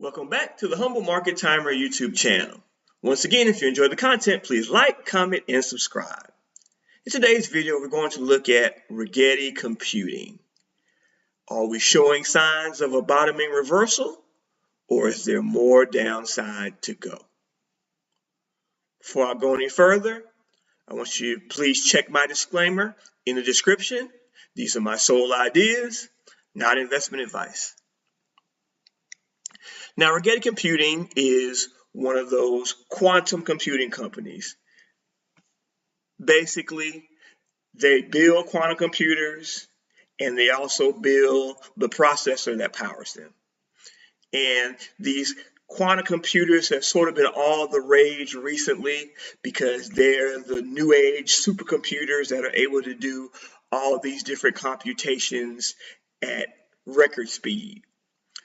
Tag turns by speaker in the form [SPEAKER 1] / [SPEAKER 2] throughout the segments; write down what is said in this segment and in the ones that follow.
[SPEAKER 1] Welcome back to the Humble Market Timer YouTube channel. Once again, if you enjoyed the content, please like, comment, and subscribe. In today's video, we're going to look at Rigetti Computing. Are we showing signs of a bottoming reversal, or is there more downside to go? Before I go any further, I want you to please check my disclaimer in the description. These are my sole ideas, not investment advice. Now, Rigetti Computing is one of those quantum computing companies. Basically, they build quantum computers and they also build the processor that powers them. And these quantum computers have sort of been all the rage recently because they're the new age supercomputers that are able to do all these different computations at record speed.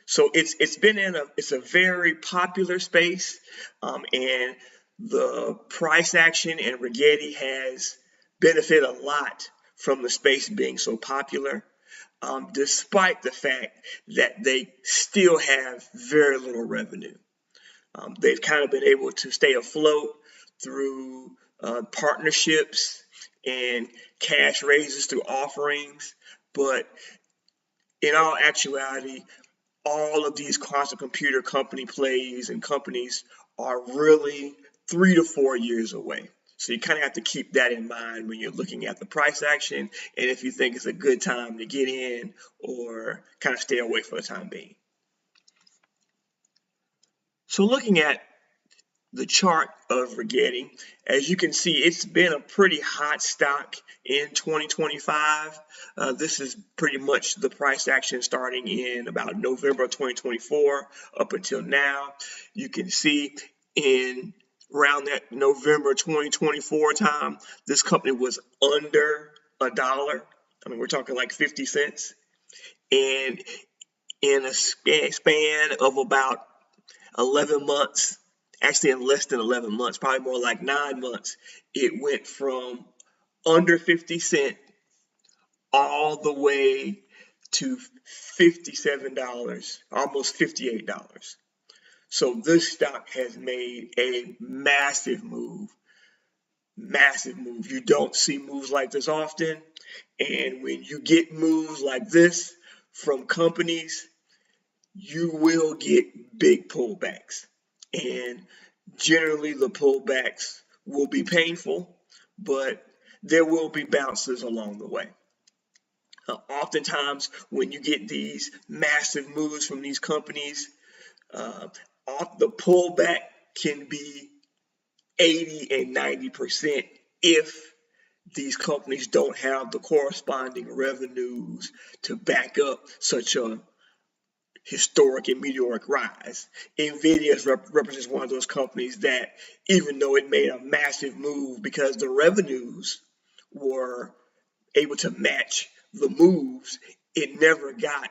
[SPEAKER 1] So it's a very popular space, and the price action and Rigetti has benefited a lot from the space being so popular, despite the fact that they still have very little revenue. They've kind of been able to stay afloat through partnerships and cash raises through offerings, but in all actuality, all of these quantum computer company plays and companies are really 3 to 4 years away. So you kind of have to keep that in mind when you're looking at the price action and if you think it's a good time to get in or kind of stay away for the time being. So looking at the chart of Rigetti, as you can see, it's been a pretty hot stock in 2025. This is pretty much the price action starting in about November 2024 up until now. You can see in around that November 2024 time, this company was under $1. I mean, we're talking like 50 cents. And in a span of about 11 months, actually in less than 11 months, probably more like 9 months, it went from under 50 cents all the way to $57, almost $58. So this stock has made a massive move. Massive move. You don't see moves like this often. And when you get moves like this from companies, you will get big pullbacks. And generally the pullbacks will be painful, but there will be bounces along the way. Oftentimes when you get these massive moves from these companies, the pullback can be 80 and 90% if these companies don't have the corresponding revenues to back up such a historic and meteoric rise. NVIDIA represents one of those companies that, even though it made a massive move because the revenues were able to match the moves, it never got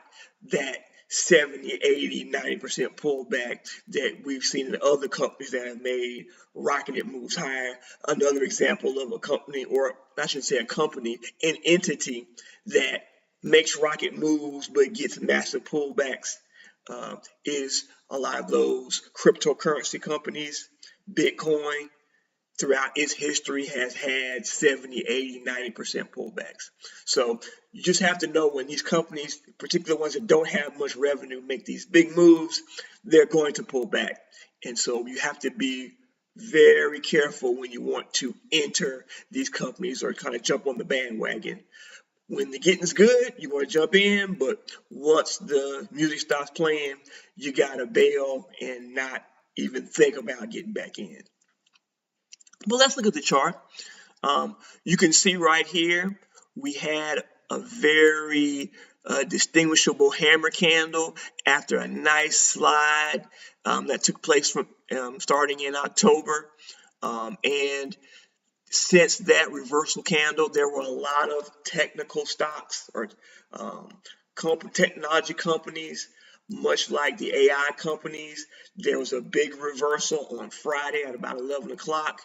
[SPEAKER 1] that 70, 80, 90% pullback that we've seen in other companies that have made rocketed moves higher. Another example of a company, or I should say a company, an entity that makes rocket moves but gets massive pullbacks, is a lot of those cryptocurrency companies. Bitcoin, throughout its history, has had 70, 80, 90% pullbacks. So you just have to know when these companies, particularly ones that don't have much revenue, make these big moves, they're going to pull back. And so you have to be very careful when you want to enter these companies or kind of jump on the bandwagon. When the getting's good, you want to jump in, but once the music stops playing, you got to bail and not even think about getting back in. But let's look at the chart. You can see right here, we had a very distinguishable hammer candle after a nice slide that took place from starting in October. And since that reversal candle, there were a lot of technical stocks or technology companies, much like the AI companies. There was a big reversal on Friday at about 11 o'clock,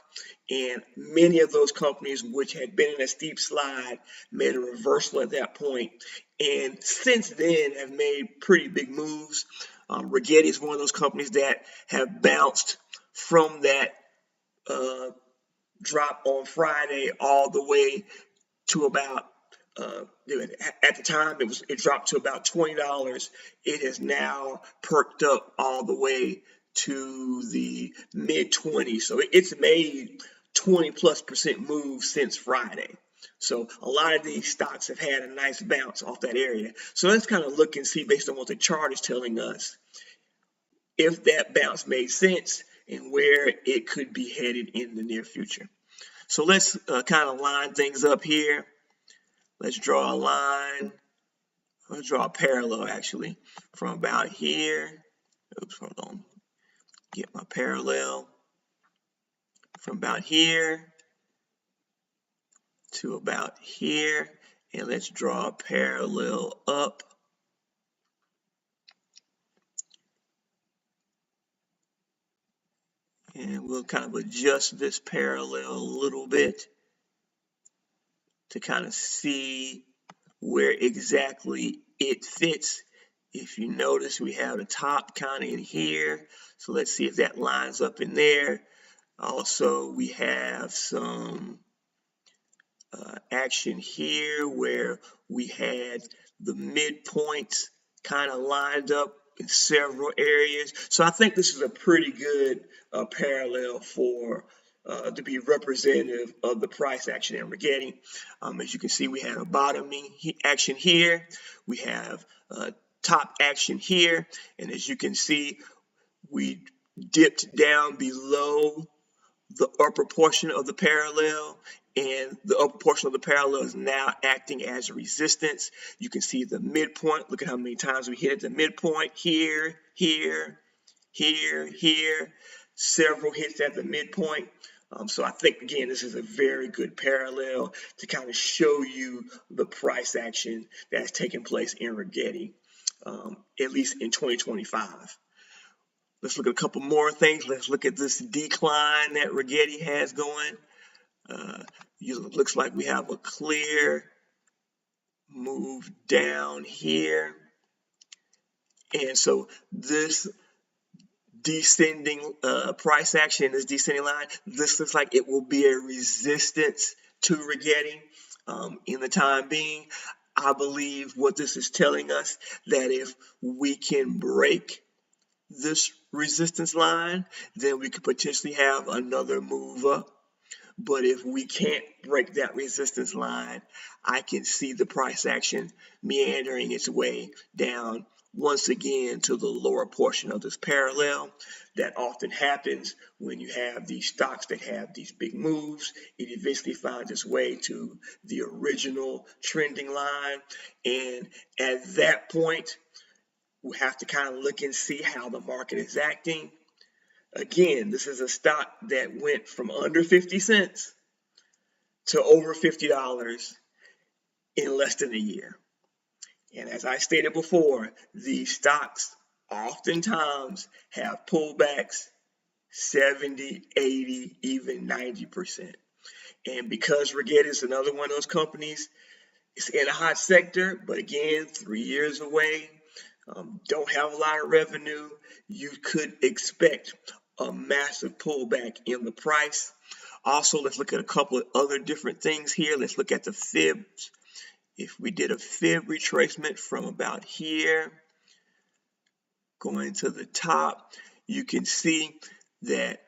[SPEAKER 1] and many of those companies which had been in a steep slide made a reversal at that point, and since then have made pretty big moves. Rigetti is one of those companies that have bounced from that drop on Friday all the way to about at the time it dropped to about $20. It has now perked up all the way to the mid 20s. So it's made 20+% move since Friday. So a lot of these stocks have had a nice bounce off that area. So let's kind of look and see, based on what the chart is telling us, if that bounce made sense and where it could be headed in the near future. So let's kind of line things up here. Let's draw a line. Let's draw a parallel, actually, from about here. Oops, hold on. Get my parallel. From about here to about here. And let's draw a parallel up. And we'll kind of adjust this parallel a little bit to kind of see where exactly it fits. If you notice, we have the top kind of in here. So let's see if that lines up in there. Also, we have some action here where we had the midpoints kind of lined up in several areas. So I think this is a pretty good parallel for to be representative of the price action in Rigetti. As you can see, we had a bottoming action here. We have top action here. And as you can see, we dipped down below the upper portion of the parallel, and the upper portion of the parallel is now acting as a resistance. You can see the midpoint. Look at how many times we hit at the midpoint. Here, here, here, here. Several hits at the midpoint. So I think, again, this is a very good parallel to kind of show you the price action that's taking place in Rigetti, at least in 2025. Let's look at a couple more things. Let's look at this decline that Rigetti has going. It looks like we have a clear move down here. And so this descending price action, this descending line, this looks like it will be a resistance to Rigetti in the time being. I believe what this is telling us, that if we can break this resistance line, then we could potentially have another move up. But if we can't break that resistance line, I can see the price action meandering its way down once again to the lower portion of this parallel. That often happens when you have these stocks that have these big moves. It eventually finds its way to the original trending line. And at that point, we have to kind of look and see how the market is acting. Again, this is a stock that went from under 50 cents to over $50 in less than a year. And as I stated before, these stocks oftentimes have pullbacks 70, 80, even 90%. And because Rigetti is another one of those companies, it's in a hot sector, but again, 3 years away, don't have a lot of revenue, you could expect a massive pullback in the price. Also, let's look at a couple of other different things here. Let's look at the fibs. If we did a fib retracement from about here, going to the top, you can see that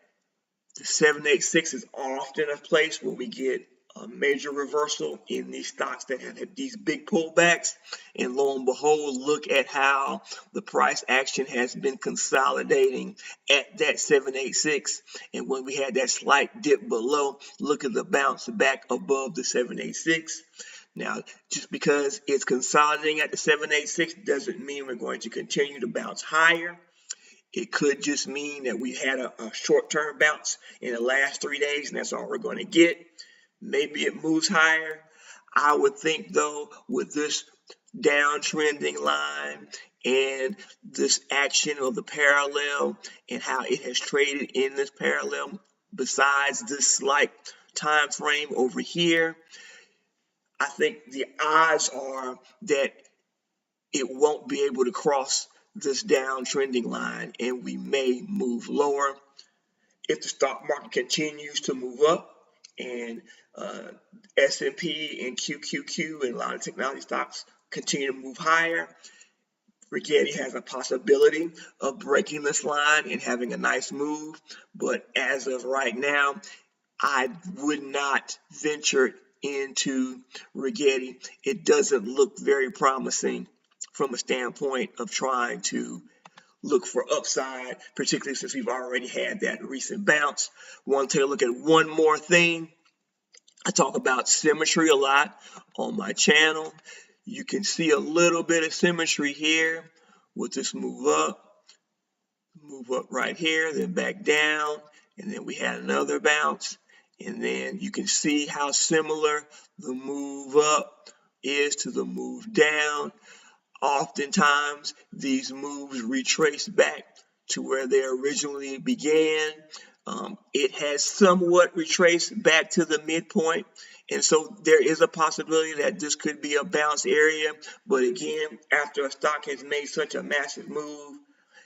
[SPEAKER 1] the 786 is often a place where we get a major reversal in these stocks that have had these big pullbacks. And lo and behold, look at how the price action has been consolidating at that 786. And when we had that slight dip below, look at the bounce back above the 786. Now, just because it's consolidating at the 786 doesn't mean we're going to continue to bounce higher. It could just mean that we had a short-term bounce in the last 3 days, and that's all we're going to get. Maybe it moves higher. I would think, though, with this downtrending line and this action of the parallel and how it has traded in this parallel, besides this slight time frame over here, I think the odds are that it won't be able to cross this downtrending line, and we may move lower. If the stock market continues to move up and S&P and QQQ and a lot of technology stocks continue to move higher, Rigetti has a possibility of breaking this line and having a nice move. But as of right now, I would not venture into Rigetti. It doesn't look very promising from a standpoint of trying to look for upside, particularly since we've already had that recent bounce. Want to take a look at one more thing. I talk about symmetry a lot on my channel. You can see a little bit of symmetry here with this move up right here, then back down, and then we had another bounce. And then you can see how similar the move up is to the move down. Oftentimes, these moves retrace back to where they originally began. It has somewhat retraced back to the midpoint. And so there is a possibility that this could be a bounce area. But again, after a stock has made such a massive move,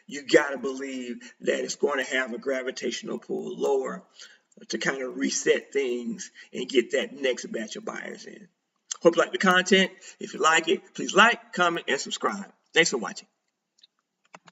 [SPEAKER 1] you got to believe that it's going to have a gravitational pull lower to kind of reset things and get that next batch of buyers in. Hope you like the content. If you like it, please like, comment, and subscribe. Thanks for watching.